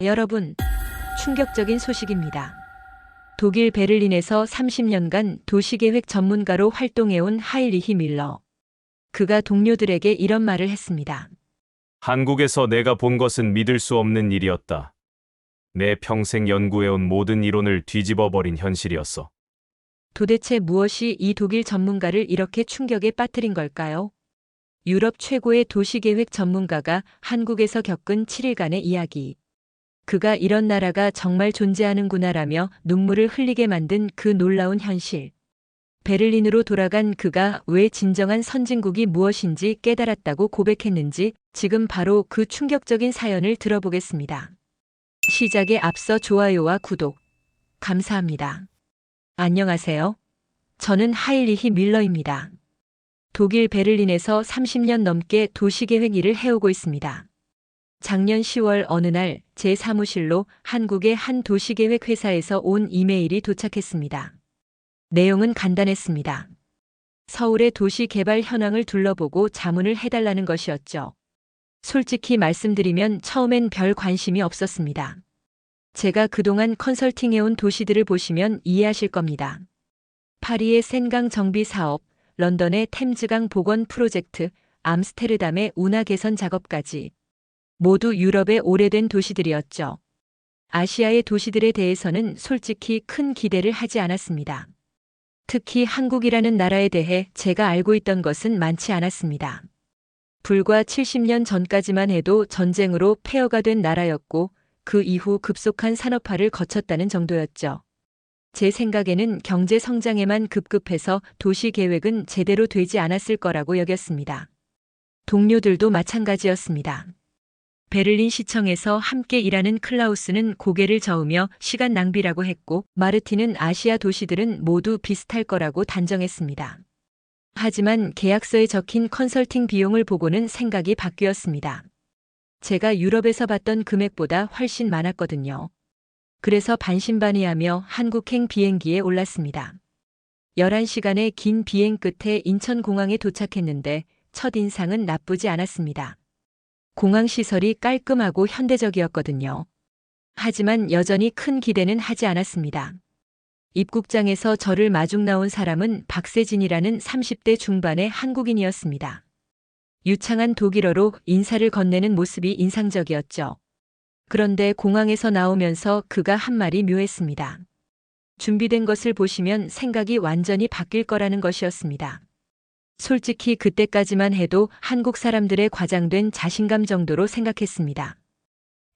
여러분, 충격적인 소식입니다. 독일 베를린에서 30년간 도시계획 전문가로 활동해온 하인리히 밀러. 그가 동료들에게 이런 말을 했습니다. 한국에서 내가 본 것은 믿을 수 없는 일이었다. 내 평생 연구해온 모든 이론을 뒤집어버린 현실이었어. 도대체 무엇이 이 독일 전문가를 이렇게 충격에 빠뜨린 걸까요? 유럽 최고의 도시계획 전문가가 한국에서 겪은 7일간의 이야기. 그가 이런 나라가 정말 존재하는구나라며 눈물을 흘리게 만든 그 놀라운 현실. 베를린으로 돌아간 그가 왜 진정한 선진국이 무엇인지 깨달았다고 고백했는지 지금 바로 그 충격적인 사연을 들어보겠습니다. 시작에 앞서 좋아요와 구독 감사합니다. 안녕하세요. 저는 하인리히 밀러입니다. 독일 베를린에서 30년 넘게 도시계획 일을 해오고 있습니다. 작년 10월 어느 날 제 사무실로 한국의 한 도시계획 회사에서 온 이메일이 도착했습니다. 내용은 간단했습니다. 서울의 도시 개발 현황을 둘러보고 자문을 해달라는 것이었죠. 솔직히 말씀드리면 처음엔 별 관심이 없었습니다. 제가 그동안 컨설팅해온 도시들을 보시면 이해하실 겁니다. 파리의 센강 정비 사업, 런던의 템즈강 복원 프로젝트, 암스테르담의 운하 개선 작업까지 모두 유럽의 오래된 도시들이었죠. 아시아의 도시들에 대해서는 솔직히 큰 기대를 하지 않았습니다. 특히 한국이라는 나라에 대해 제가 알고 있던 것은 많지 않았습니다. 불과 70년 전까지만 해도 전쟁으로 폐허가 된 나라였고 그 이후 급속한 산업화를 거쳤다는 정도였죠. 제 생각에는 경제 성장에만 급급해서 도시 계획은 제대로 되지 않았을 거라고 여겼습니다. 동료들도 마찬가지였습니다. 베를린 시청에서 함께 일하는 클라우스는 고개를 저으며 시간 낭비라고 했고 마르틴은 아시아 도시들은 모두 비슷할 거라고 단정했습니다. 하지만 계약서에 적힌 컨설팅 비용을 보고는 생각이 바뀌었습니다. 제가 유럽에서 봤던 금액보다 훨씬 많았거든요. 그래서 반신반의하며 한국행 비행기에 올랐습니다. 11시간의 긴 비행 끝에 인천공항에 도착했는데 첫인상은 나쁘지 않았습니다. 공항 시설이 깔끔하고 현대적이었거든요. 하지만 여전히 큰 기대는 하지 않았습니다. 입국장에서 저를 마중 나온 사람은 박세진이라는 30대 중반의 한국인이었습니다. 유창한 독일어로 인사를 건네는 모습이 인상적이었죠. 그런데 공항에서 나오면서 그가 한 말이 묘했습니다. 준비된 것을 보시면 생각이 완전히 바뀔 거라는 것이었습니다. 솔직히 그때까지만 해도 한국 사람들의 과장된 자신감 정도로 생각했습니다.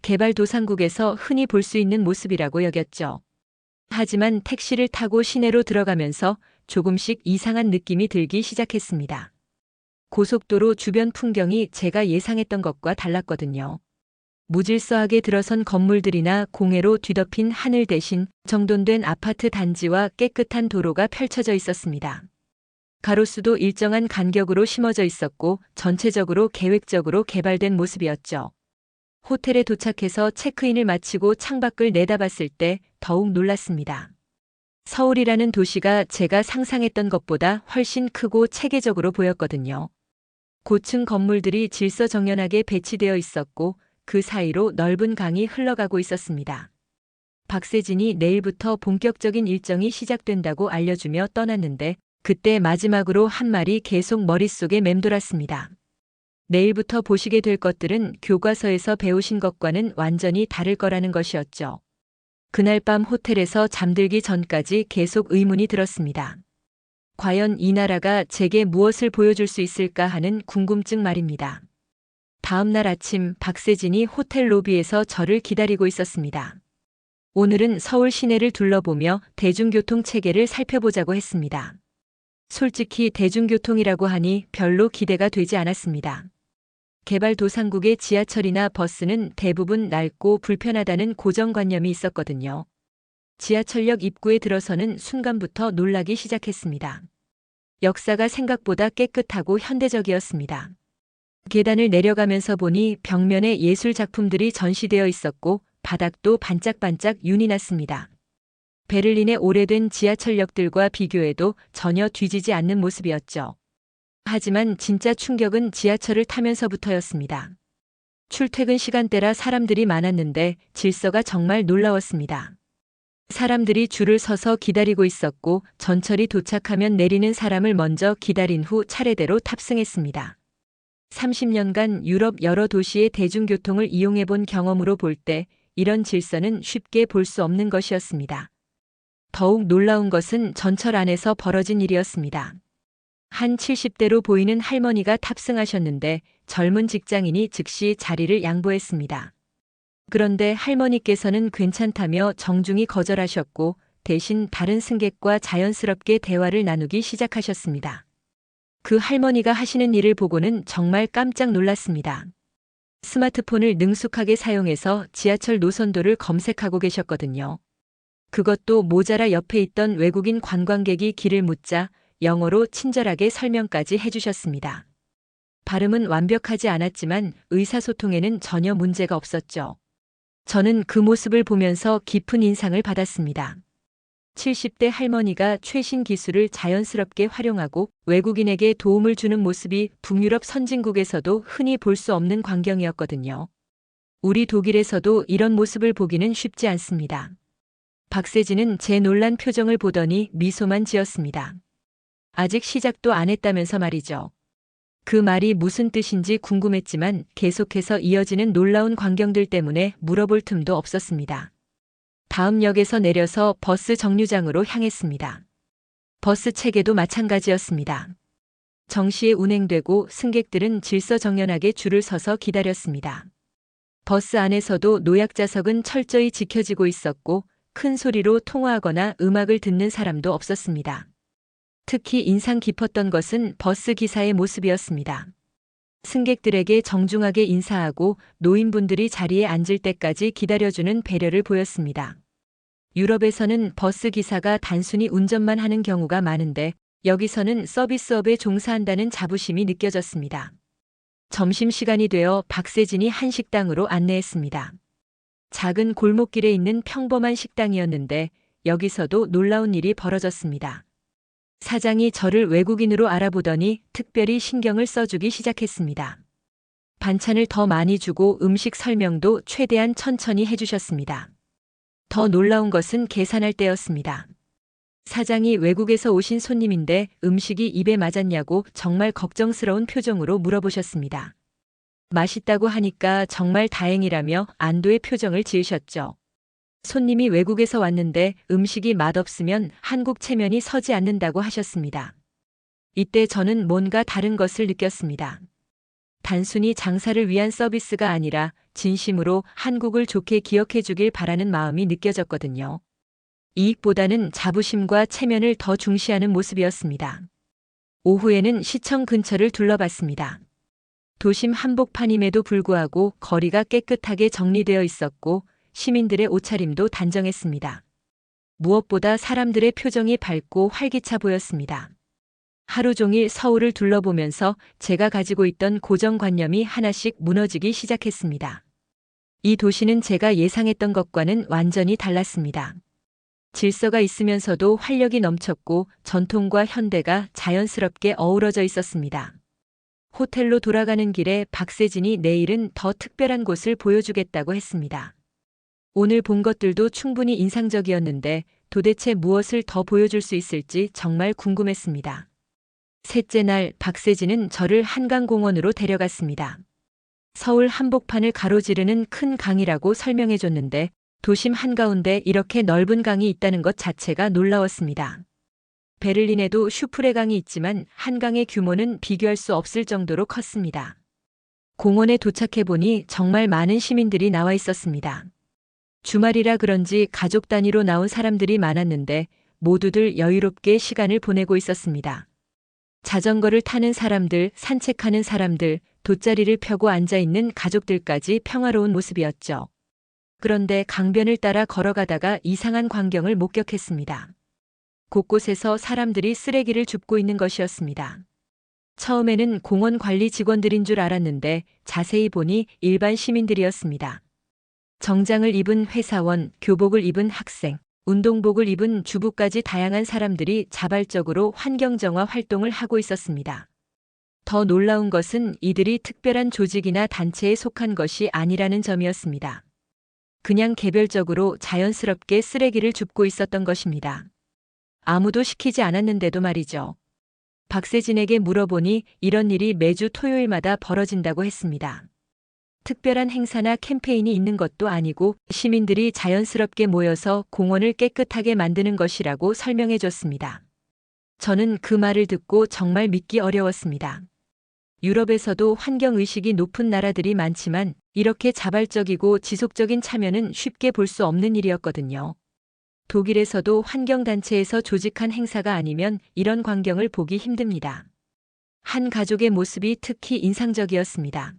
개발도상국에서 흔히 볼 수 있는 모습이라고 여겼죠. 하지만 택시를 타고 시내로 들어가면서 조금씩 이상한 느낌이 들기 시작했습니다. 고속도로 주변 풍경이 제가 예상했던 것과 달랐거든요. 무질서하게 들어선 건물들이나 공해로 뒤덮인 하늘 대신 정돈된 아파트 단지와 깨끗한 도로가 펼쳐져 있었습니다. 가로수도 일정한 간격으로 심어져 있었고 전체적으로 계획적으로 개발된 모습이었죠. 호텔에 도착해서 체크인을 마치고 창밖을 내다봤을 때 더욱 놀랐습니다. 서울이라는 도시가 제가 상상했던 것보다 훨씬 크고 체계적으로 보였거든요. 고층 건물들이 질서정연하게 배치되어 있었고 그 사이로 넓은 강이 흘러가고 있었습니다. 박세진이 내일부터 본격적인 일정이 시작된다고 알려주며 떠났는데 그때 마지막으로 한 말이 계속 머릿속에 맴돌았습니다. 내일부터 보시게 될 것들은 교과서에서 배우신 것과는 완전히 다를 거라는 것이었죠. 그날 밤 호텔에서 잠들기 전까지 계속 의문이 들었습니다. 과연 이 나라가 제게 무엇을 보여줄 수 있을까 하는 궁금증 말입니다. 다음 날 아침 박세진이 호텔 로비에서 저를 기다리고 있었습니다. 오늘은 서울 시내를 둘러보며 대중교통 체계를 살펴보자고 했습니다. 솔직히 대중교통이라고 하니 별로 기대가 되지 않았습니다. 개발도상국의 지하철이나 버스는 대부분 낡고 불편하다는 고정관념이 있었거든요. 지하철역 입구에 들어서는 순간부터 놀라기 시작했습니다. 역사가 생각보다 깨끗하고 현대적이었습니다. 계단을 내려가면서 보니 벽면에 예술 작품들이 전시되어 있었고 바닥도 반짝반짝 윤이 났습니다. 베를린의 오래된 지하철역들과 비교해도 전혀 뒤지지 않는 모습이었죠. 하지만 진짜 충격은 지하철을 타면서부터였습니다. 출퇴근 시간대라 사람들이 많았는데 질서가 정말 놀라웠습니다. 사람들이 줄을 서서 기다리고 있었고 전철이 도착하면 내리는 사람을 먼저 기다린 후 차례대로 탑승했습니다. 30년간 유럽 여러 도시의 대중교통을 이용해 본 경험으로 볼 때 이런 질서는 쉽게 볼 수 없는 것이었습니다. 더욱 놀라운 것은 전철 안에서 벌어진 일이었습니다. 한 70대로 보이는 할머니가 탑승하셨는데 젊은 직장인이 즉시 자리를 양보했습니다. 그런데 할머니께서는 괜찮다며 정중히 거절하셨고 대신 다른 승객과 자연스럽게 대화를 나누기 시작하셨습니다. 그 할머니가 하시는 일을 보고는 정말 깜짝 놀랐습니다. 스마트폰을 능숙하게 사용해서 지하철 노선도를 검색하고 계셨거든요. 그것도 모자라 옆에 있던 외국인 관광객이 길을 묻자 영어로 친절하게 설명까지 해주셨습니다. 발음은 완벽하지 않았지만 의사소통에는 전혀 문제가 없었죠. 저는 그 모습을 보면서 깊은 인상을 받았습니다. 70대 할머니가 최신 기술을 자연스럽게 활용하고 외국인에게 도움을 주는 모습이 북유럽 선진국에서도 흔히 볼 수 없는 광경이었거든요. 우리 독일에서도 이런 모습을 보기는 쉽지 않습니다. 박세진은 제 놀란 표정을 보더니 미소만 지었습니다. 아직 시작도 안 했다면서 말이죠. 그 말이 무슨 뜻인지 궁금했지만 계속해서 이어지는 놀라운 광경들 때문에 물어볼 틈도 없었습니다. 다음 역에서 내려서 버스 정류장으로 향했습니다. 버스 체계도 마찬가지였습니다. 정시에 운행되고 승객들은 질서정연하게 줄을 서서 기다렸습니다. 버스 안에서도 노약자석은 철저히 지켜지고 있었고 큰 소리로 통화하거나 음악을 듣는 사람도 없었습니다. 특히 인상 깊었던 것은 버스 기사의 모습이었습니다. 승객들에게 정중하게 인사하고 노인분들이 자리에 앉을 때까지 기다려주는 배려를 보였습니다. 유럽에서는 버스 기사가 단순히 운전만 하는 경우가 많은데 여기서는 서비스업에 종사한다는 자부심이 느껴졌습니다. 점심시간이 되어 박세진이 한 식당으로 안내했습니다. 작은 골목길에 있는 평범한 식당이었는데 여기서도 놀라운 일이 벌어졌습니다. 사장이 저를 외국인으로 알아보더니 특별히 신경을 써주기 시작했습니다. 반찬을 더 많이 주고 음식 설명도 최대한 천천히 해주셨습니다. 더 놀라운 것은 계산할 때였습니다. 사장이 외국에서 오신 손님인데 음식이 입에 맞았냐고 정말 걱정스러운 표정으로 물어보셨습니다. 맛있다고 하니까 정말 다행이라며 안도의 표정을 지으셨죠. 손님이 외국에서 왔는데 음식이 맛없으면 한국 체면이 서지 않는다고 하셨습니다. 이때 저는 뭔가 다른 것을 느꼈습니다. 단순히 장사를 위한 서비스가 아니라 진심으로 한국을 좋게 기억해 주길 바라는 마음이 느껴졌거든요. 이익보다는 자부심과 체면을 더 중시하는 모습이었습니다. 오후에는 시청 근처를 둘러봤습니다. 도심 한복판임에도 불구하고 거리가 깨끗하게 정리되어 있었고 시민들의 옷차림도 단정했습니다. 무엇보다 사람들의 표정이 밝고 활기차 보였습니다. 하루 종일 서울을 둘러보면서 제가 가지고 있던 고정관념이 하나씩 무너지기 시작했습니다. 이 도시는 제가 예상했던 것과는 완전히 달랐습니다. 질서가 있으면서도 활력이 넘쳤고 전통과 현대가 자연스럽게 어우러져 있었습니다. 호텔로 돌아가는 길에 박세진이 내일은 더 특별한 곳을 보여주겠다고 했습니다. 오늘 본 것들도 충분히 인상적이었는데 도대체 무엇을 더 보여줄 수 있을지 정말 궁금했습니다. 셋째 날 박세진은 저를 한강공원으로 데려갔습니다. 서울 한복판을 가로지르는 큰 강이라고 설명해줬는데 도심 한가운데 이렇게 넓은 강이 있다는 것 자체가 놀라웠습니다. 베를린에도 슈프레 강이 있지만 한강의 규모는 비교할 수 없을 정도로 컸습니다. 공원에 도착해보니 정말 많은 시민들이 나와 있었습니다. 주말이라 그런지 가족 단위로 나온 사람들이 많았는데 모두들 여유롭게 시간을 보내고 있었습니다. 자전거를 타는 사람들, 산책하는 사람들, 돗자리를 펴고 앉아있는 가족들까지 평화로운 모습이었죠. 그런데 강변을 따라 걸어가다가 이상한 광경을 목격했습니다. 곳곳에서 사람들이 쓰레기를 줍고 있는 것이었습니다. 처음에는 공원 관리 직원들인 줄 알았는데 자세히 보니 일반 시민들이었습니다. 정장을 입은 회사원, 교복을 입은 학생, 운동복을 입은 주부까지 다양한 사람들이 자발적으로 환경정화 활동을 하고 있었습니다. 더 놀라운 것은 이들이 특별한 조직이나 단체에 속한 것이 아니라는 점이었습니다. 그냥 개별적으로 자연스럽게 쓰레기를 줍고 있었던 것입니다. 아무도 시키지 않았는데도 말이죠. 박세진에게 물어보니 이런 일이 매주 토요일마다 벌어진다고 했습니다. 특별한 행사나 캠페인이 있는 것도 아니고 시민들이 자연스럽게 모여서 공원을 깨끗하게 만드는 것이라고 설명해 줬습니다. 저는 그 말을 듣고 정말 믿기 어려웠습니다. 유럽에서도 환경의식이 높은 나라들이 많지만 이렇게 자발적이고 지속적인 참여는 쉽게 볼 수 없는 일이었거든요. 독일에서도 환경단체에서 조직한 행사가 아니면 이런 광경을 보기 힘듭니다. 한 가족의 모습이 특히 인상적이었습니다.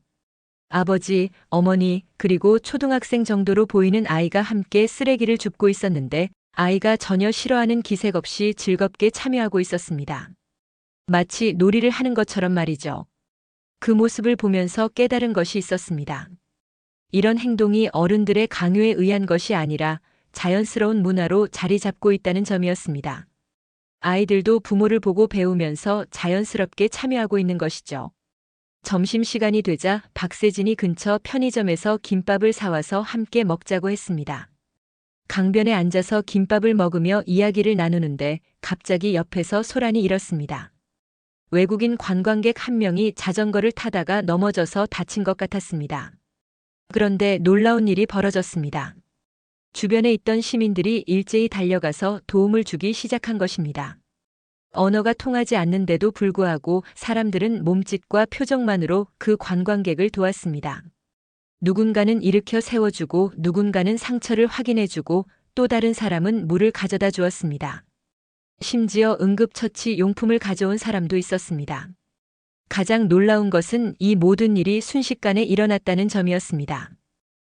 아버지, 어머니, 그리고 초등학생 정도로 보이는 아이가 함께 쓰레기를 줍고 있었는데 아이가 전혀 싫어하는 기색 없이 즐겁게 참여하고 있었습니다. 마치 놀이를 하는 것처럼 말이죠. 그 모습을 보면서 깨달은 것이 있었습니다. 이런 행동이 어른들의 강요에 의한 것이 아니라 자연스러운 문화로 자리 잡고 있다는 점이었습니다. 아이들도 부모를 보고 배우면서 자연스럽게 참여하고 있는 것이죠. 점심시간이 되자 박세진이 근처 편의점에서 김밥을 사와서 함께 먹자고 했습니다. 강변에 앉아서 김밥을 먹으며 이야기를 나누는데 갑자기 옆에서 소란이 일었습니다. 외국인 관광객 한 명이 자전거를 타다가 넘어져서 다친 것 같았습니다. 그런데 놀라운 일이 벌어졌습니다. 주변에 있던 시민들이 일제히 달려가서 도움을 주기 시작한 것입니다. 언어가 통하지 않는데도 불구하고 사람들은 몸짓과 표정만으로 그 관광객을 도왔습니다. 누군가는 일으켜 세워주고 누군가는 상처를 확인해주고 또 다른 사람은 물을 가져다 주었습니다. 심지어 응급처치 용품을 가져온 사람도 있었습니다. 가장 놀라운 것은 이 모든 일이 순식간에 일어났다는 점이었습니다.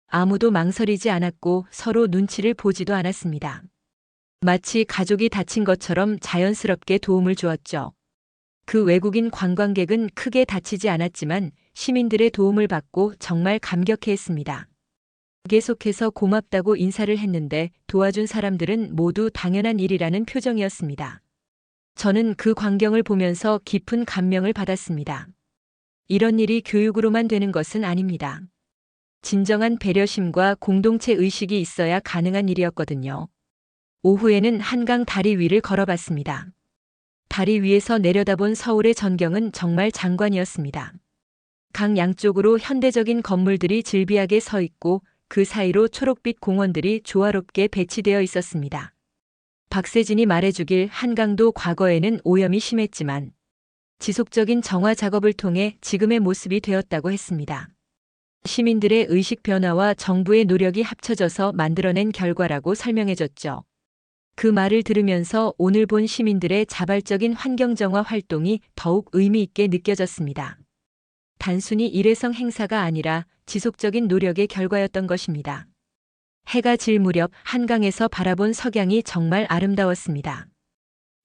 아무도 망설이지 않았고 서로 눈치를 보지도 않았습니다. 마치 가족이 다친 것처럼 자연스럽게 도움을 주었죠. 그 외국인 관광객은 크게 다치지 않았지만 시민들의 도움을 받고 정말 감격해했습니다. 계속해서 고맙다고 인사를 했는데 도와준 사람들은 모두 당연한 일이라는 표정이었습니다. 저는 그 광경을 보면서 깊은 감명을 받았습니다. 이런 일이 교육으로만 되는 것은 아닙니다. 진정한 배려심과 공동체 의식이 있어야 가능한 일이었거든요. 오후에는 한강 다리 위를 걸어봤습니다. 다리 위에서 내려다본 서울의 전경은 정말 장관이었습니다. 강 양쪽으로 현대적인 건물들이 질비하게 서 있고 그 사이로 초록빛 공원들이 조화롭게 배치되어 있었습니다. 박세진이 말해주길 한강도 과거에는 오염이 심했지만 지속적인 정화 작업을 통해 지금의 모습이 되었다고 했습니다. 시민들의 의식 변화와 정부의 노력이 합쳐져서 만들어낸 결과라고 설명해줬죠. 그 말을 들으면서 오늘 본 시민들의 자발적인 환경정화 활동이 더욱 의미 있게 느껴졌습니다. 단순히 일회성 행사가 아니라 지속적인 노력의 결과였던 것입니다. 해가 질 무렵 한강에서 바라본 석양이 정말 아름다웠습니다.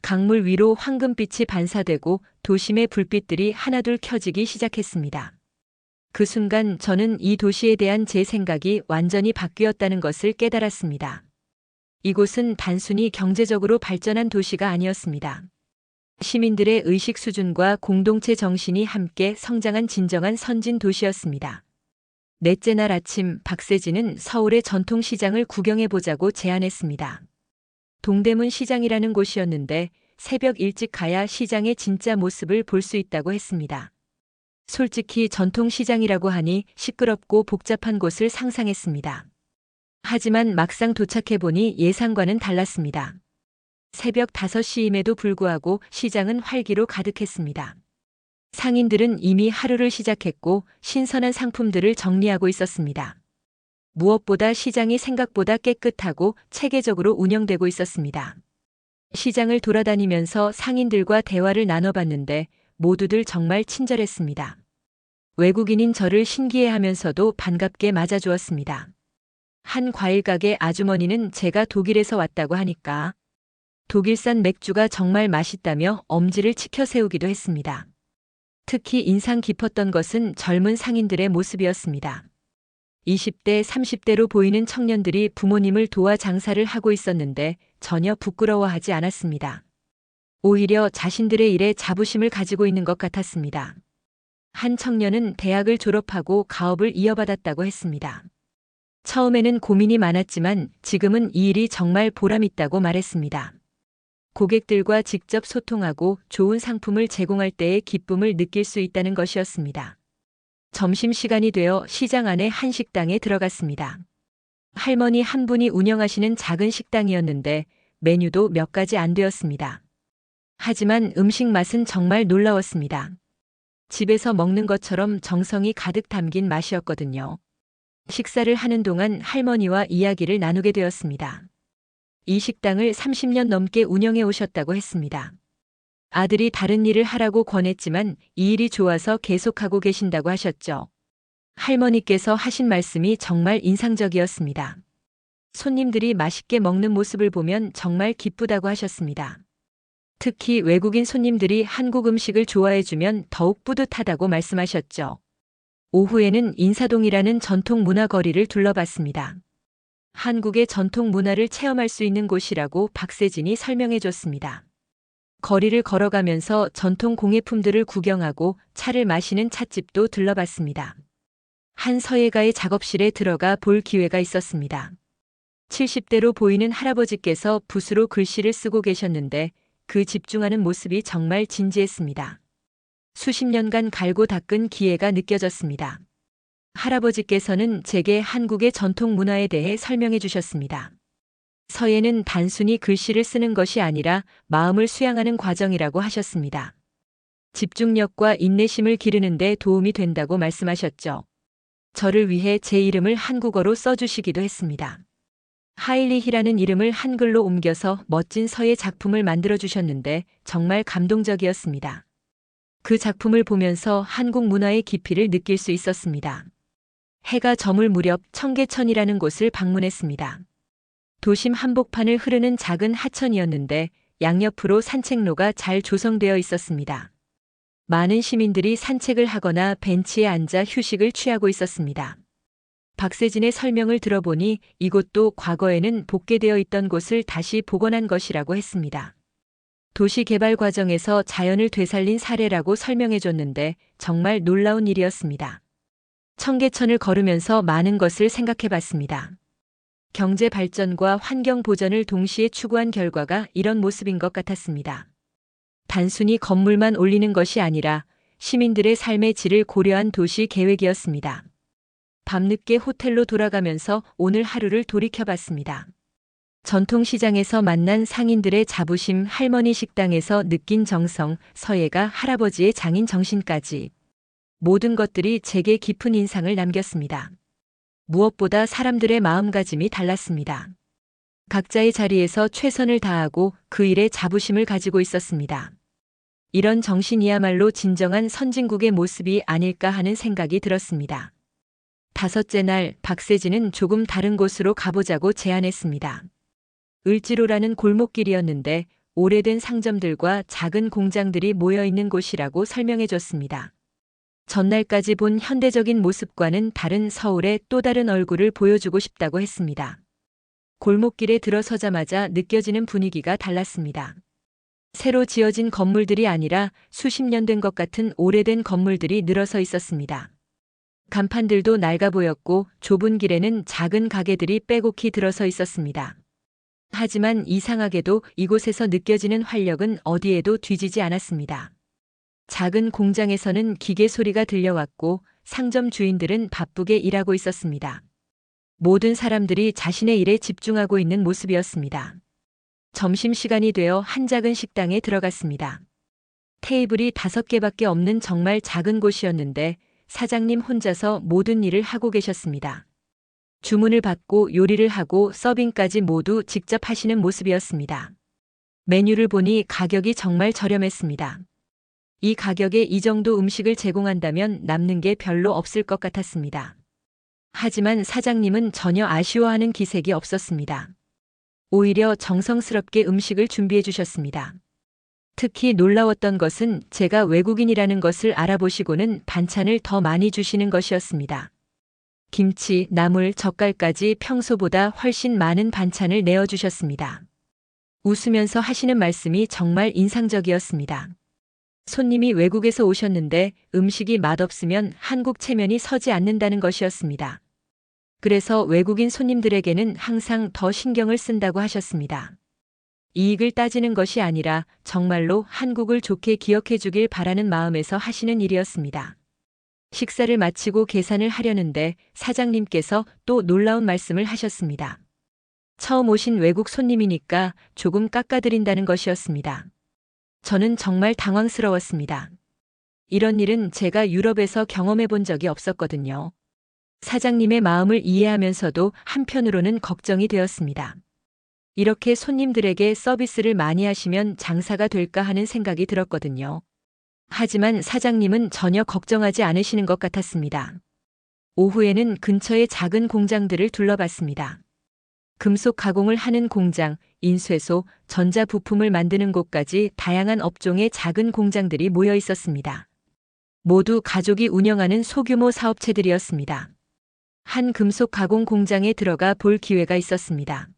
강물 위로 황금빛이 반사되고 도심의 불빛들이 하나둘 켜지기 시작했습니다. 그 순간 저는 이 도시에 대한 제 생각이 완전히 바뀌었다는 것을 깨달았습니다. 이곳은 단순히 경제적으로 발전한 도시가 아니었습니다. 시민들의 의식 수준과 공동체 정신이 함께 성장한 진정한 선진 도시였습니다. 넷째 날 아침 박세진은 서울의 전통시장을 구경해보자고 제안했습니다. 동대문 시장이라는 곳이었는데 새벽 일찍 가야 시장의 진짜 모습을 볼 수 있다고 했습니다. 솔직히 전통시장이라고 하니 시끄럽고 복잡한 곳을 상상했습니다. 하지만 막상 도착해보니 예상과는 달랐습니다. 새벽 5시임에도 불구하고 시장은 활기로 가득했습니다. 상인들은 이미 하루를 시작했고 신선한 상품들을 정리하고 있었습니다. 무엇보다 시장이 생각보다 깨끗하고 체계적으로 운영되고 있었습니다. 시장을 돌아다니면서 상인들과 대화를 나눠봤는데 모두들 정말 친절했습니다. 외국인인 저를 신기해하면서도 반갑게 맞아주었습니다. 한 과일 가게 아주머니는 제가 독일에서 왔다고 하니까 독일산 맥주가 정말 맛있다며 엄지를 치켜 세우기도 했습니다. 특히 인상 깊었던 것은 젊은 상인들의 모습이었습니다. 20대, 30대로 보이는 청년들이 부모님을 도와 장사를 하고 있었는데 전혀 부끄러워하지 않았습니다. 오히려 자신들의 일에 자부심을 가지고 있는 것 같았습니다. 한 청년은 대학을 졸업하고 가업을 이어받았다고 했습니다. 처음에는 고민이 많았지만 지금은 이 일이 정말 보람있다고 말했습니다. 고객들과 직접 소통하고 좋은 상품을 제공할 때의 기쁨을 느낄 수 있다는 것이었습니다. 점심시간이 되어 시장 안의 한 식당에 들어갔습니다. 할머니 한 분이 운영하시는 작은 식당이었는데 메뉴도 몇 가지 안 되었습니다. 하지만 음식 맛은 정말 놀라웠습니다. 집에서 먹는 것처럼 정성이 가득 담긴 맛이었거든요. 식사를 하는 동안 할머니와 이야기를 나누게 되었습니다. 이 식당을 30년 넘게 운영해 오셨다고 했습니다. 아들이 다른 일을 하라고 권했지만 이 일이 좋아서 계속하고 계신다고 하셨죠. 할머니께서 하신 말씀이 정말 인상적이었습니다. 손님들이 맛있게 먹는 모습을 보면 정말 기쁘다고 하셨습니다. 특히 외국인 손님들이 한국 음식을 좋아해주면 더욱 뿌듯하다고 말씀하셨죠. 오후에는 인사동이라는 전통 문화거리를 둘러봤습니다. 한국의 전통 문화를 체험할 수 있는 곳이라고 박세진이 설명해 줬습니다. 거리를 걸어가면서 전통 공예품들을 구경하고 차를 마시는 찻집도 들러봤습니다. 한 서예가의 작업실에 들어가 볼 기회가 있었습니다. 70대로 보이는 할아버지께서 붓으로 글씨를 쓰고 계셨는데 그 집중하는 모습이 정말 진지했습니다. 수십 년간 갈고 닦은 기회가 느껴졌습니다. 할아버지께서는 제게 한국의 전통 문화에 대해 설명해 주셨습니다. 서예는 단순히 글씨를 쓰는 것이 아니라 마음을 수양하는 과정이라고 하셨습니다. 집중력과 인내심을 기르는 데 도움이 된다고 말씀하셨죠. 저를 위해 제 이름을 한국어로 써주시기도 했습니다. 하일리히라는 이름을 한글로 옮겨서 멋진 서예 작품을 만들어 주셨는데 정말 감동적이었습니다. 그 작품을 보면서 한국 문화의 깊이를 느낄 수 있었습니다. 해가 저물 무렵 청계천이라는 곳을 방문했습니다. 도심 한복판을 흐르는 작은 하천이었는데 양옆으로 산책로가 잘 조성되어 있었습니다. 많은 시민들이 산책을 하거나 벤치에 앉아 휴식을 취하고 있었습니다. 박세진의 설명을 들어보니 이곳도 과거에는 복개되어 있던 곳을 다시 복원한 것이라고 했습니다. 도시 개발 과정에서 자연을 되살린 사례라고 설명해 줬는데 정말 놀라운 일이었습니다. 청계천을 걸으면서 많은 것을 생각해 봤습니다. 경제 발전과 환경 보전을 동시에 추구한 결과가 이런 모습인 것 같았습니다. 단순히 건물만 올리는 것이 아니라 시민들의 삶의 질을 고려한 도시 계획이었습니다. 밤늦게 호텔로 돌아가면서 오늘 하루를 돌이켜봤습니다. 전통시장에서 만난 상인들의 자부심, 할머니 식당에서 느낀 정성, 서예가 할아버지의 장인 정신까지 모든 것들이 제게 깊은 인상을 남겼습니다. 무엇보다 사람들의 마음가짐이 달랐습니다. 각자의 자리에서 최선을 다하고 그 일에 자부심을 가지고 있었습니다. 이런 정신이야말로 진정한 선진국의 모습이 아닐까 하는 생각이 들었습니다. 다섯째 날 박세진은 조금 다른 곳으로 가보자고 제안했습니다. 을지로라는 골목길이었는데 오래된 상점들과 작은 공장들이 모여 있는 곳이라고 설명해 줬습니다. 전날까지 본 현대적인 모습과는 다른 서울의 또 다른 얼굴을 보여주고 싶다고 했습니다. 골목길에 들어서자마자 느껴지는 분위기가 달랐습니다. 새로 지어진 건물들이 아니라 수십 년 된 것 같은 오래된 건물들이 늘어서 있었습니다. 간판들도 낡아 보였고 좁은 길에는 작은 가게들이 빼곡히 들어서 있었습니다. 하지만 이상하게도 이곳에서 느껴지는 활력은 어디에도 뒤지지 않았습니다. 작은 공장에서는 기계 소리가 들려왔고 상점 주인들은 바쁘게 일하고 있었습니다. 모든 사람들이 자신의 일에 집중하고 있는 모습이었습니다. 점심시간이 되어 한 작은 식당에 들어갔습니다. 테이블이 5개밖에 없는 정말 작은 곳이었는데 사장님 혼자서 모든 일을 하고 계셨습니다. 주문을 받고 요리를 하고 서빙까지 모두 직접 하시는 모습이었습니다. 메뉴를 보니 가격이 정말 저렴했습니다. 이 가격에 이 정도 음식을 제공한다면 남는 게 별로 없을 것 같았습니다. 하지만 사장님은 전혀 아쉬워하는 기색이 없었습니다. 오히려 정성스럽게 음식을 준비해 주셨습니다. 특히 놀라웠던 것은 제가 외국인이라는 것을 알아보시고는 반찬을 더 많이 주시는 것이었습니다. 김치, 나물, 젓갈까지 평소보다 훨씬 많은 반찬을 내어주셨습니다. 웃으면서 하시는 말씀이 정말 인상적이었습니다. 손님이 외국에서 오셨는데 음식이 맛없으면 한국 체면이 서지 않는다는 것이었습니다. 그래서 외국인 손님들에게는 항상 더 신경을 쓴다고 하셨습니다. 이익을 따지는 것이 아니라 정말로 한국을 좋게 기억해 주길 바라는 마음에서 하시는 일이었습니다. 식사를 마치고 계산을 하려는데 사장님께서 또 놀라운 말씀을 하셨습니다. 처음 오신 외국 손님이니까 조금 깎아드린다는 것이었습니다. 저는 정말 당황스러웠습니다. 이런 일은 제가 유럽에서 경험해 본 적이 없었거든요. 사장님의 마음을 이해하면서도 한편으로는 걱정이 되었습니다. 이렇게 손님들에게 서비스를 많이 하시면 장사가 될까 하는 생각이 들었거든요. 하지만 사장님은 전혀 걱정하지 않으시는 것 같았습니다. 오후에는 근처의 작은 공장들을 둘러봤습니다. 금속 가공을 하는 공장, 인쇄소, 전자부품을 만드는 곳까지 다양한 업종의 작은 공장들이 모여 있었습니다. 모두 가족이 운영하는 소규모 사업체들이었습니다. 한 금속 가공 공장에 들어가 볼 기회가 있었습니다.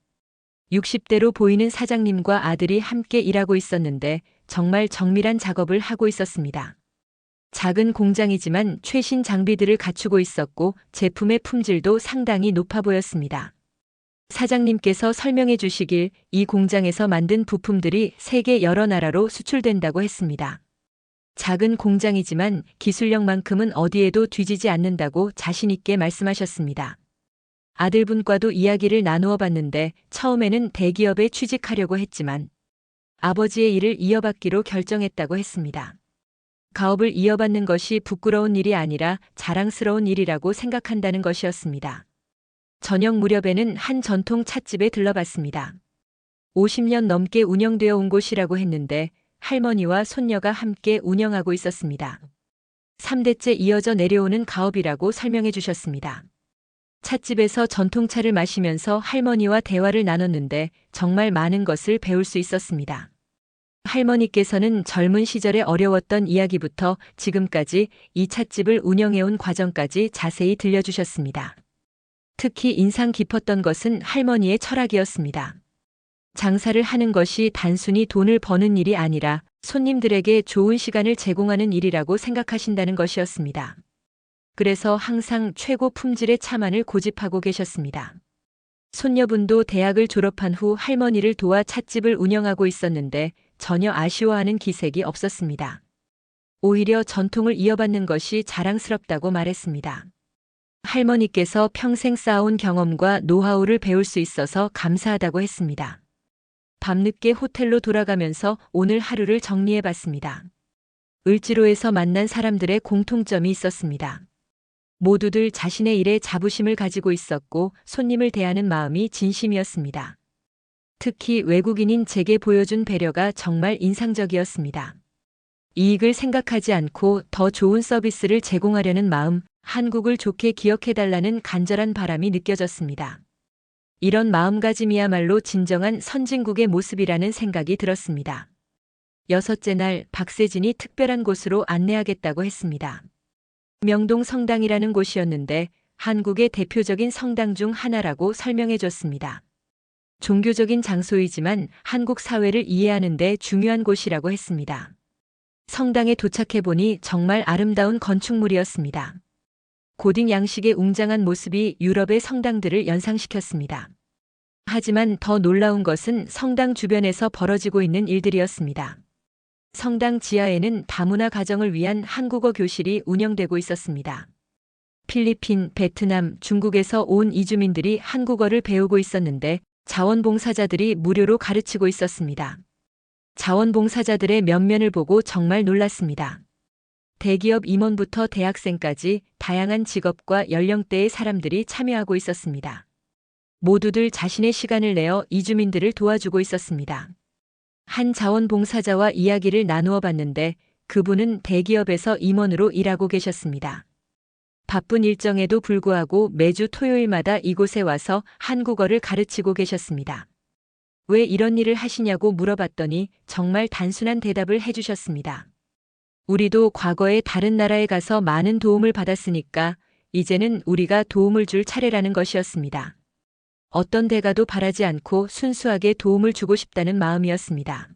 60대로 보이는 사장님과 아들이 함께 일하고 있었는데 정말 정밀한 작업을 하고 있었습니다. 작은 공장이지만 최신 장비들을 갖추고 있었고 제품의 품질도 상당히 높아 보였습니다. 사장님께서 설명해 주시길 이 공장에서 만든 부품들이 세계 여러 나라로 수출된다고 했습니다. 작은 공장이지만 기술력만큼은 어디에도 뒤지지 않는다고 자신 있게 말씀하셨습니다. 아들분과도 이야기를 나누어 봤는데 처음에는 대기업에 취직하려고 했지만 아버지의 일을 이어받기로 결정했다고 했습니다. 가업을 이어받는 것이 부끄러운 일이 아니라 자랑스러운 일이라고 생각한다는 것이었습니다. 저녁 무렵에는 한 전통 찻집에 들러봤습니다. 50년 넘게 운영되어 온 곳이라고 했는데 할머니와 손녀가 함께 운영하고 있었습니다. 3대째 이어져 내려오는 가업이라고 설명해 주셨습니다. 찻집에서 전통차를 마시면서 할머니와 대화를 나눴는데 정말 많은 것을 배울 수 있었습니다. 할머니께서는 젊은 시절에 어려웠던 이야기부터 지금까지 이 찻집을 운영해온 과정까지 자세히 들려주셨습니다. 특히 인상 깊었던 것은 할머니의 철학이었습니다. 장사를 하는 것이 단순히 돈을 버는 일이 아니라 손님들에게 좋은 시간을 제공하는 일이라고 생각하신다는 것이었습니다. 그래서 항상 최고 품질의 차만을 고집하고 계셨습니다. 손녀분도 대학을 졸업한 후 할머니를 도와 찻집을 운영하고 있었는데 전혀 아쉬워하는 기색이 없었습니다. 오히려 전통을 이어받는 것이 자랑스럽다고 말했습니다. 할머니께서 평생 쌓아온 경험과 노하우를 배울 수 있어서 감사하다고 했습니다. 밤늦게 호텔로 돌아가면서 오늘 하루를 정리해 봤습니다. 을지로에서 만난 사람들의 공통점이 있었습니다. 모두들 자신의 일에 자부심을 가지고 있었고 손님을 대하는 마음이 진심이었습니다. 특히 외국인인 제게 보여준 배려가 정말 인상적이었습니다. 이익을 생각하지 않고 더 좋은 서비스를 제공하려는 마음, 한국을 좋게 기억해달라는 간절한 바람이 느껴졌습니다. 이런 마음가짐이야말로 진정한 선진국의 모습이라는 생각이 들었습니다. 6째 날 박세진이 특별한 곳으로 안내하겠다고 했습니다. 명동 성당이라는 곳이었는데 한국의 대표적인 성당 중 하나라고 설명해 줬습니다. 종교적인 장소이지만 한국 사회를 이해하는 데 중요한 곳이라고 했습니다. 성당에 도착해 보니 정말 아름다운 건축물이었습니다. 고딕 양식의 웅장한 모습이 유럽의 성당들을 연상시켰습니다. 하지만 더 놀라운 것은 성당 주변에서 벌어지고 있는 일들이었습니다. 성당 지하에는 다문화 가정을 위한 한국어 교실이 운영되고 있었습니다. 필리핀, 베트남, 중국에서 온 이주민들이 한국어를 배우고 있었는데 자원봉사자들이 무료로 가르치고 있었습니다. 자원봉사자들의 면면을 보고 정말 놀랐습니다. 대기업 임원부터 대학생까지 다양한 직업과 연령대의 사람들이 참여하고 있었습니다. 모두들 자신의 시간을 내어 이주민들을 도와주고 있었습니다. 한 자원봉사자와 이야기를 나누어 봤는데 그분은 대기업에서 임원으로 일하고 계셨습니다. 바쁜 일정에도 불구하고 매주 토요일마다 이곳에 와서 한국어를 가르치고 계셨습니다. 왜 이런 일을 하시냐고 물어봤더니 정말 단순한 대답을 해주셨습니다. 우리도 과거에 다른 나라에 가서 많은 도움을 받았으니까 이제는 우리가 도움을 줄 차례라는 것이었습니다. 어떤 대가도 바라지 않고 순수하게 도움을 주고 싶다는 마음이었습니다.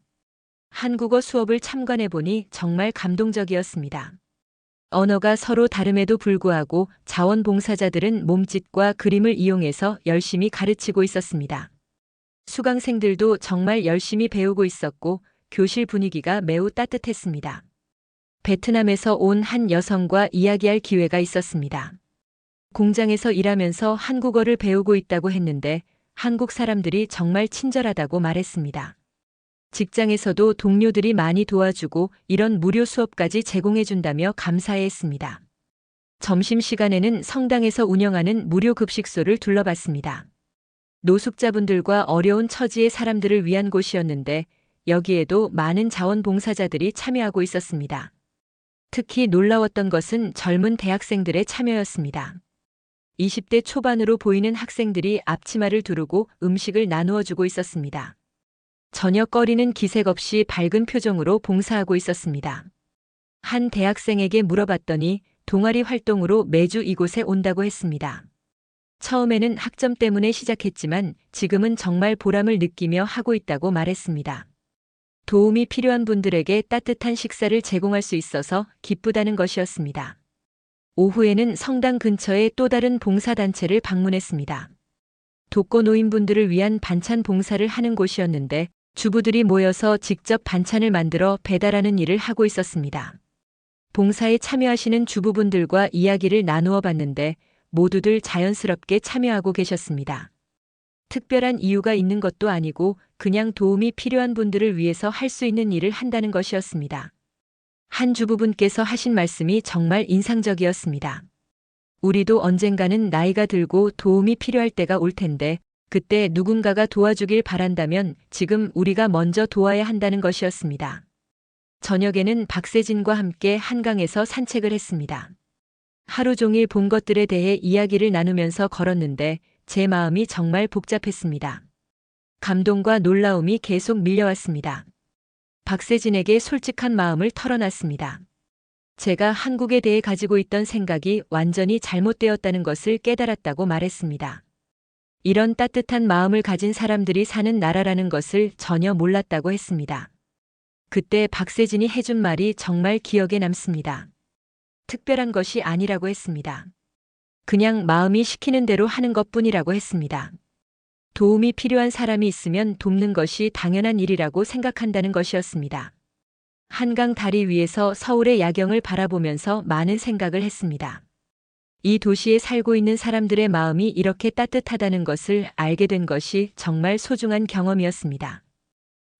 한국어 수업을 참관해 보니 정말 감동적이었습니다. 언어가 서로 다름에도 불구하고 자원봉사자들은 몸짓과 그림을 이용해서 열심히 가르치고 있었습니다. 수강생들도 정말 열심히 배우고 있었고 교실 분위기가 매우 따뜻했습니다. 베트남에서 온 한 여성과 이야기할 기회가 있었습니다. 공장에서 일하면서 한국어를 배우고 있다고 했는데 한국 사람들이 정말 친절하다고 말했습니다. 직장에서도 동료들이 많이 도와주고 이런 무료 수업까지 제공해준다며 감사해했습니다. 점심시간에는 성당에서 운영하는 무료 급식소를 둘러봤습니다. 노숙자분들과 어려운 처지의 사람들을 위한 곳이었는데 여기에도 많은 자원봉사자들이 참여하고 있었습니다. 특히 놀라웠던 것은 젊은 대학생들의 참여였습니다. 20대 초반으로 보이는 학생들이 앞치마를 두르고 음식을 나누어 주고 있었습니다. 전혀 꺼리는 기색 없이 밝은 표정으로 봉사하고 있었습니다. 한 대학생에게 물어봤더니 동아리 활동으로 매주 이곳에 온다고 했습니다. 처음에는 학점 때문에 시작했지만 지금은 정말 보람을 느끼며 하고 있다고 말했습니다. 도움이 필요한 분들에게 따뜻한 식사를 제공할 수 있어서 기쁘다는 것이었습니다. 오후에는 성당 근처의 또 다른 봉사단체를 방문했습니다. 독거노인분들을 위한 반찬 봉사를 하는 곳이었는데 주부들이 모여서 직접 반찬을 만들어 배달하는 일을 하고 있었습니다. 봉사에 참여하시는 주부분들과 이야기를 나누어 봤는데 모두들 자연스럽게 참여하고 계셨습니다. 특별한 이유가 있는 것도 아니고 그냥 도움이 필요한 분들을 위해서 할 수 있는 일을 한다는 것이었습니다. 한 주부분께서 하신 말씀이 정말 인상적이었습니다. 우리도 언젠가는 나이가 들고 도움이 필요할 때가 올 텐데 그때 누군가가 도와주길 바란다면 지금 우리가 먼저 도와야 한다는 것이었습니다. 저녁에는 박세진과 함께 한강에서 산책을 했습니다. 하루 종일 본 것들에 대해 이야기를 나누면서 걸었는데 제 마음이 정말 복잡했습니다. 감동과 놀라움이 계속 밀려왔습니다. 박세진에게 솔직한 마음을 털어놨습니다. 제가 한국에 대해 가지고 있던 생각이 완전히 잘못되었다는 것을 깨달았다고 말했습니다. 이런 따뜻한 마음을 가진 사람들이 사는 나라라는 것을 전혀 몰랐다고 했습니다. 그때 박세진이 해준 말이 정말 기억에 남습니다. 특별한 것이 아니라고 했습니다. 그냥 마음이 시키는 대로 하는 것뿐이라고 했습니다. 도움이 필요한 사람이 있으면 돕는 것이 당연한 일이라고 생각한다는 것이었습니다. 한강 다리 위에서 서울의 야경을 바라보면서 많은 생각을 했습니다. 이 도시에 살고 있는 사람들의 마음이 이렇게 따뜻하다는 것을 알게 된 것이 정말 소중한 경험이었습니다.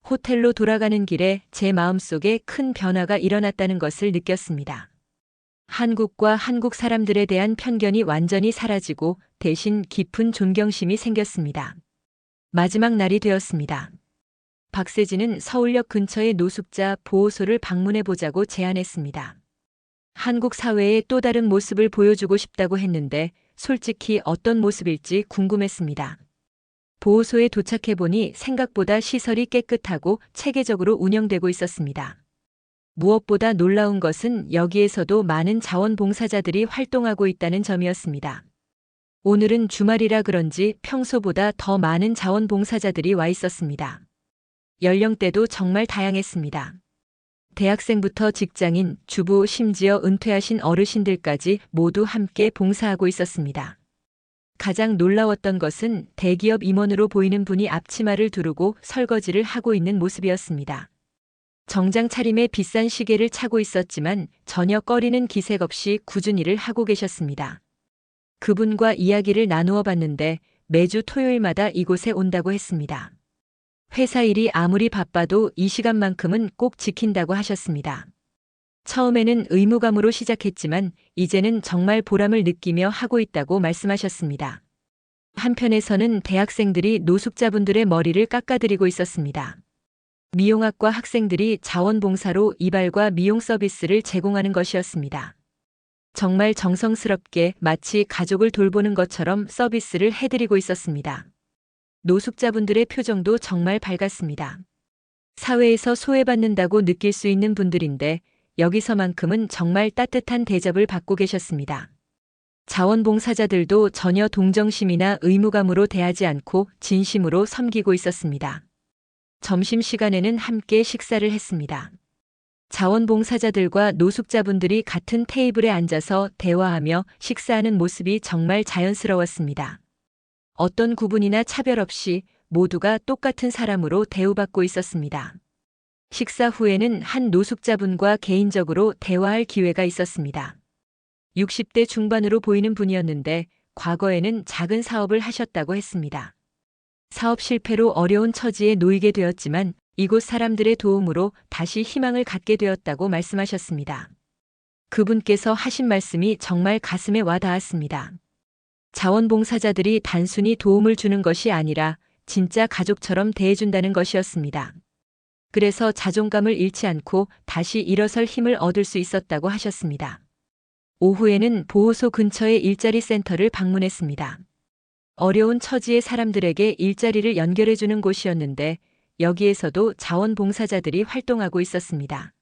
호텔로 돌아가는 길에 제 마음속에 큰 변화가 일어났다는 것을 느꼈습니다. 한국과 한국 사람들에 대한 편견이 완전히 사라지고 대신 깊은 존경심이 생겼습니다. 마지막 날이 되었습니다. 박세진은 서울역 근처의 노숙자 보호소를 방문해 보자고 제안했습니다. 한국 사회의 또 다른 모습을 보여주고 싶다고 했는데 솔직히 어떤 모습일지 궁금했습니다. 보호소에 도착해 보니 생각보다 시설이 깨끗하고 체계적으로 운영되고 있었습니다. 무엇보다 놀라운 것은 여기에서도 많은 자원봉사자들이 활동하고 있다는 점이었습니다. 오늘은 주말이라 그런지 평소보다 더 많은 자원봉사자들이 와 있었습니다. 연령대도 정말 다양했습니다. 대학생부터 직장인, 주부, 심지어 은퇴하신 어르신들까지 모두 함께 봉사하고 있었습니다. 가장 놀라웠던 것은 대기업 임원으로 보이는 분이 앞치마를 두르고 설거지를 하고 있는 모습이었습니다. 정장 차림에 비싼 시계를 차고 있었지만 전혀 꺼리는 기색 없이 꾸준히 일을 하고 계셨습니다. 그분과 이야기를 나누어 봤는데 매주 토요일마다 이곳에 온다고 했습니다. 회사 일이 아무리 바빠도 이 시간만큼은 꼭 지킨다고 하셨습니다. 처음에는 의무감으로 시작했지만 이제는 정말 보람을 느끼며 하고 있다고 말씀하셨습니다. 한편에서는 대학생들이 노숙자분들의 머리를 깎아드리고 있었습니다. 미용학과 학생들이 자원봉사로 이발과 미용 서비스를 제공하는 것이었습니다. 정말 정성스럽게 마치 가족을 돌보는 것처럼 서비스를 해드리고 있었습니다. 노숙자분들의 표정도 정말 밝았습니다. 사회에서 소외받는다고 느낄 수 있는 분들인데 여기서만큼은 정말 따뜻한 대접을 받고 계셨습니다. 자원봉사자들도 전혀 동정심이나 의무감으로 대하지 않고 진심으로 섬기고 있었습니다. 점심시간에는 함께 식사를 했습니다. 자원봉사자들과 노숙자분들이 같은 테이블에 앉아서 대화하며 식사하는 모습이 정말 자연스러웠습니다. 어떤 구분이나 차별 없이 모두가 똑같은 사람으로 대우받고 있었습니다. 식사 후에는 한 노숙자분과 개인적으로 대화할 기회가 있었습니다. 60대 중반으로 보이는 분이었는데 과거에는 작은 사업을 하셨다고 했습니다. 사업 실패로 어려운 처지에 놓이게 되었지만 이곳 사람들의 도움으로 다시 희망을 갖게 되었다고 말씀하셨습니다. 그분께서 하신 말씀이 정말 가슴에 와 닿았습니다. 자원봉사자들이 단순히 도움을 주는 것이 아니라 진짜 가족처럼 대해준다는 것이었습니다. 그래서 자존감을 잃지 않고 다시 일어설 힘을 얻을 수 있었다고 하셨습니다. 오후에는 보호소 근처의 일자리 센터를 방문했습니다. 어려운 처지의 사람들에게 일자리를 연결해주는 곳이었는데 여기에서도 자원봉사자들이 활동하고 있었습니다.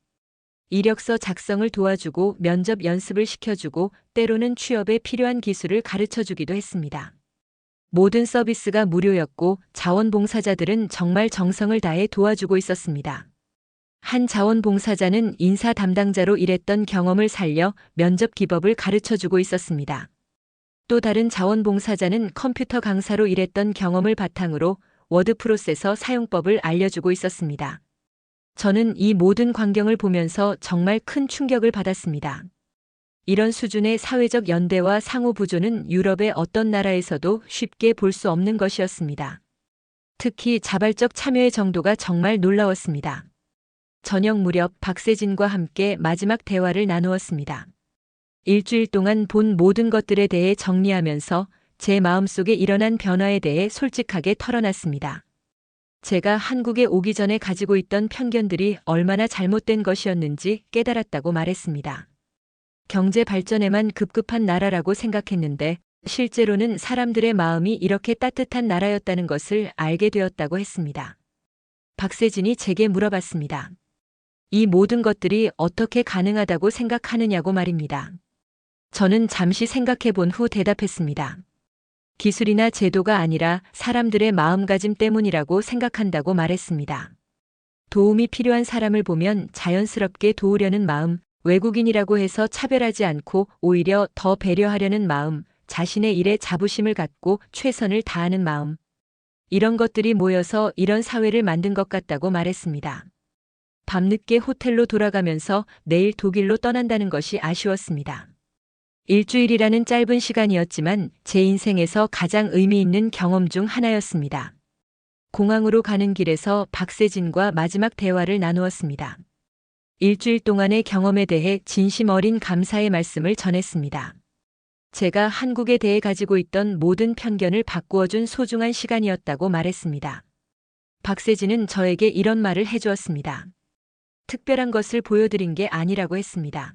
이력서 작성을 도와주고 면접 연습을 시켜주고 때로는 취업에 필요한 기술을 가르쳐주기도 했습니다. 모든 서비스가 무료였고 자원봉사자들은 정말 정성을 다해 도와주고 있었습니다. 한 자원봉사자는 인사 담당자로 일했던 경험을 살려 면접 기법을 가르쳐주고 있었습니다. 또 다른 자원봉사자는 컴퓨터 강사로 일했던 경험을 바탕으로 워드 프로세서 사용법을 알려주고 있었습니다. 저는 이 모든 광경을 보면서 정말 큰 충격을 받았습니다. 이런 수준의 사회적 연대와 상호 부조는 유럽의 어떤 나라에서도 쉽게 볼 수 없는 것이었습니다. 특히 자발적 참여의 정도가 정말 놀라웠습니다. 저녁 무렵 박세진과 함께 마지막 대화를 나누었습니다. 일주일 동안 본 모든 것들에 대해 정리하면서 제 마음속에 일어난 변화에 대해 솔직하게 털어놨습니다. 제가 한국에 오기 전에 가지고 있던 편견들이 얼마나 잘못된 것이었는지 깨달았다고 말했습니다. 경제 발전에만 급급한 나라라고 생각했는데 실제로는 사람들의 마음이 이렇게 따뜻한 나라였다는 것을 알게 되었다고 했습니다. 박세진이 제게 물어봤습니다. 이 모든 것들이 어떻게 가능하다고 생각하느냐고 말입니다. 저는 잠시 생각해 본 후 대답했습니다. 기술이나 제도가 아니라 사람들의 마음가짐 때문이라고 생각한다고 말했습니다. 도움이 필요한 사람을 보면 자연스럽게 도우려는 마음, 외국인이라고 해서 차별하지 않고 오히려 더 배려하려는 마음, 자신의 일에 자부심을 갖고 최선을 다하는 마음. 이런 것들이 모여서 이런 사회를 만든 것 같다고 말했습니다. 밤늦게 호텔로 돌아가면서 내일 독일로 떠난다는 것이 아쉬웠습니다. 일주일이라는 짧은 시간이었지만 제 인생에서 가장 의미 있는 경험 중 하나였습니다. 공항으로 가는 길에서 박세진과 마지막 대화를 나누었습니다. 일주일 동안의 경험에 대해 진심 어린 감사의 말씀을 전했습니다. 제가 한국에 대해 가지고 있던 모든 편견을 바꾸어준 소중한 시간이었다고 말했습니다. 박세진은 저에게 이런 말을 해주었습니다. 특별한 것을 보여드린 게 아니라고 했습니다.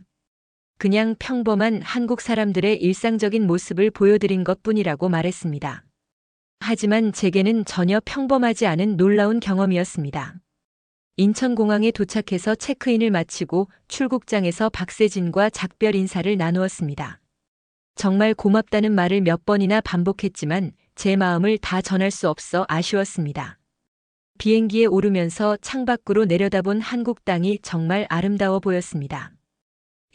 그냥 평범한 한국 사람들의 일상적인 모습을 보여드린 것뿐이라고 말했습니다. 하지만 제게는 전혀 평범하지 않은 놀라운 경험이었습니다. 인천공항에 도착해서 체크인을 마치고 출국장에서 박세진과 작별 인사를 나누었습니다. 정말 고맙다는 말을 몇 번이나 반복했지만 제 마음을 다 전할 수 없어 아쉬웠습니다. 비행기에 오르면서 창밖으로 내려다본 한국 땅이 정말 아름다워 보였습니다.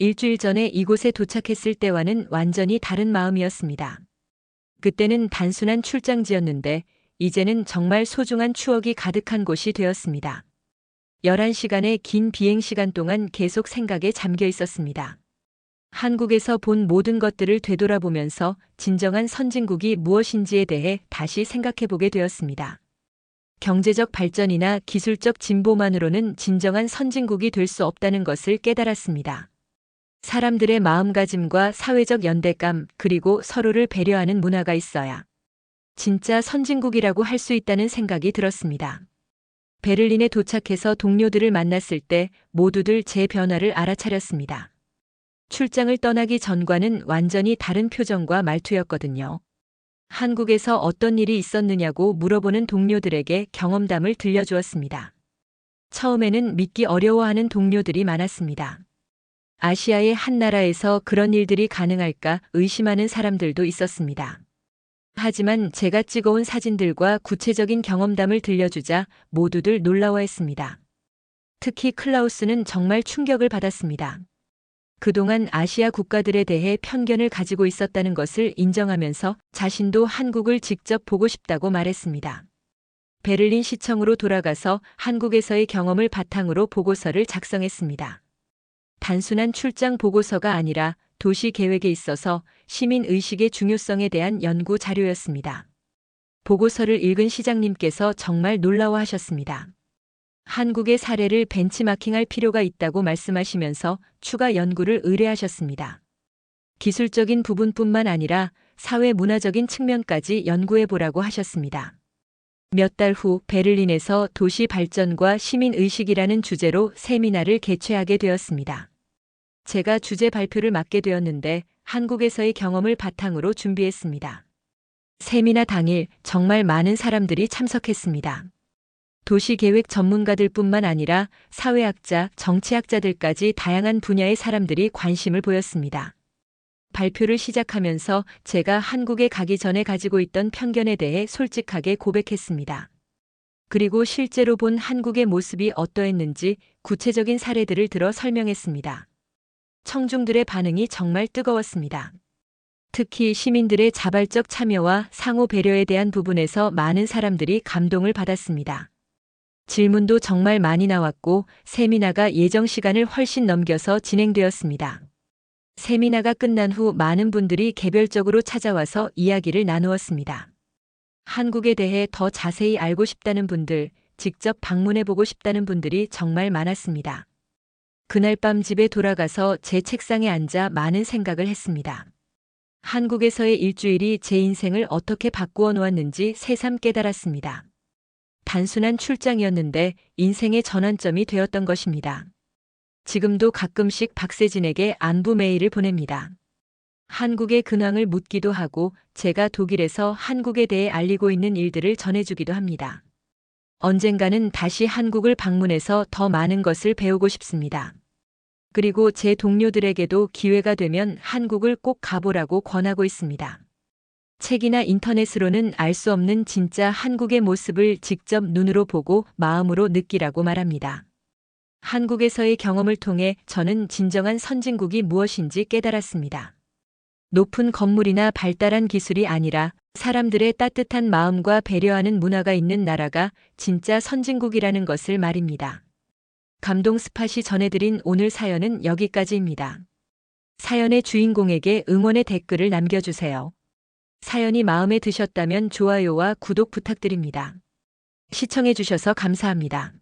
일주일 전에 이곳에 도착했을 때와는 완전히 다른 마음이었습니다. 그때는 단순한 출장지였는데 이제는 정말 소중한 추억이 가득한 곳이 되었습니다. 11시간의 긴 비행시간 동안 계속 생각에 잠겨 있었습니다. 한국에서 본 모든 것들을 되돌아보면서 진정한 선진국이 무엇인지에 대해 다시 생각해보게 되었습니다. 경제적 발전이나 기술적 진보만으로는 진정한 선진국이 될 수 없다는 것을 깨달았습니다. 사람들의 마음가짐과 사회적 연대감 그리고 서로를 배려하는 문화가 있어야 진짜 선진국이라고 할 수 있다는 생각이 들었습니다. 베를린에 도착해서 동료들을 만났을 때 모두들 제 변화를 알아차렸습니다. 출장을 떠나기 전과는 완전히 다른 표정과 말투였거든요. 한국에서 어떤 일이 있었느냐고 물어보는 동료들에게 경험담을 들려주었습니다. 처음에는 믿기 어려워하는 동료들이 많았습니다. 아시아의 한 나라에서 그런 일들이 가능할까 의심하는 사람들도 있었습니다. 하지만 제가 찍어온 사진들과 구체적인 경험담을 들려주자 모두들 놀라워했습니다. 특히 클라우스는 정말 충격을 받았습니다. 그동안 아시아 국가들에 대해 편견을 가지고 있었다는 것을 인정하면서 자신도 한국을 직접 보고 싶다고 말했습니다. 베를린 시청으로 돌아가서 한국에서의 경험을 바탕으로 보고서를 작성했습니다. 단순한 출장 보고서가 아니라 도시 계획에 있어서 시민 의식의 중요성에 대한 연구 자료였습니다. 보고서를 읽은 시장님께서 정말 놀라워하셨습니다. 한국의 사례를 벤치마킹할 필요가 있다고 말씀하시면서 추가 연구를 의뢰하셨습니다. 기술적인 부분뿐만 아니라 사회 문화적인 측면까지 연구해 보라고 하셨습니다. 몇 달 후 베를린에서 도시 발전과 시민 의식이라는 주제로 세미나를 개최하게 되었습니다. 제가 주제 발표를 맡게 되었는데 한국에서의 경험을 바탕으로 준비했습니다. 세미나 당일 정말 많은 사람들이 참석했습니다. 도시계획 전문가들뿐만 아니라 사회학자, 정치학자들까지 다양한 분야의 사람들이 관심을 보였습니다. 발표를 시작하면서 제가 한국에 가기 전에 가지고 있던 편견에 대해 솔직하게 고백했습니다. 그리고 실제로 본 한국의 모습이 어떠했는지 구체적인 사례들을 들어 설명했습니다. 청중들의 반응이 정말 뜨거웠습니다. 특히 시민들의 자발적 참여와 상호 배려에 대한 부분에서 많은 사람들이 감동을 받았습니다. 질문도 정말 많이 나왔고 세미나가 예정 시간을 훨씬 넘겨서 진행되었습니다. 세미나가 끝난 후 많은 분들이 개별적으로 찾아와서 이야기를 나누었습니다. 한국에 대해 더 자세히 알고 싶다는 분들, 직접 방문해보고 싶다는 분들이 정말 많았습니다. 그날 밤 집에 돌아가서 제 책상에 앉아 많은 생각을 했습니다. 한국에서의 일주일이 제 인생을 어떻게 바꾸어 놓았는지 새삼 깨달았습니다. 단순한 출장이었는데 인생의 전환점이 되었던 것입니다. 지금도 가끔씩 박세진에게 안부 메일을 보냅니다. 한국의 근황을 묻기도 하고 제가 독일에서 한국에 대해 알리고 있는 일들을 전해주기도 합니다. 언젠가는 다시 한국을 방문해서 더 많은 것을 배우고 싶습니다. 그리고 제 동료들에게도 기회가 되면 한국을 꼭 가보라고 권하고 있습니다. 책이나 인터넷으로는 알 수 없는 진짜 한국의 모습을 직접 눈으로 보고 마음으로 느끼라고 말합니다. 한국에서의 경험을 통해 저는 진정한 선진국이 무엇인지 깨달았습니다. 높은 건물이나 발달한 기술이 아니라 사람들의 따뜻한 마음과 배려하는 문화가 있는 나라가 진짜 선진국이라는 것을 말입니다. 감동 스팟이 전해드린 오늘 사연은 여기까지입니다. 사연의 주인공에게 응원의 댓글을 남겨주세요. 사연이 마음에 드셨다면 좋아요와 구독 부탁드립니다. 시청해주셔서 감사합니다.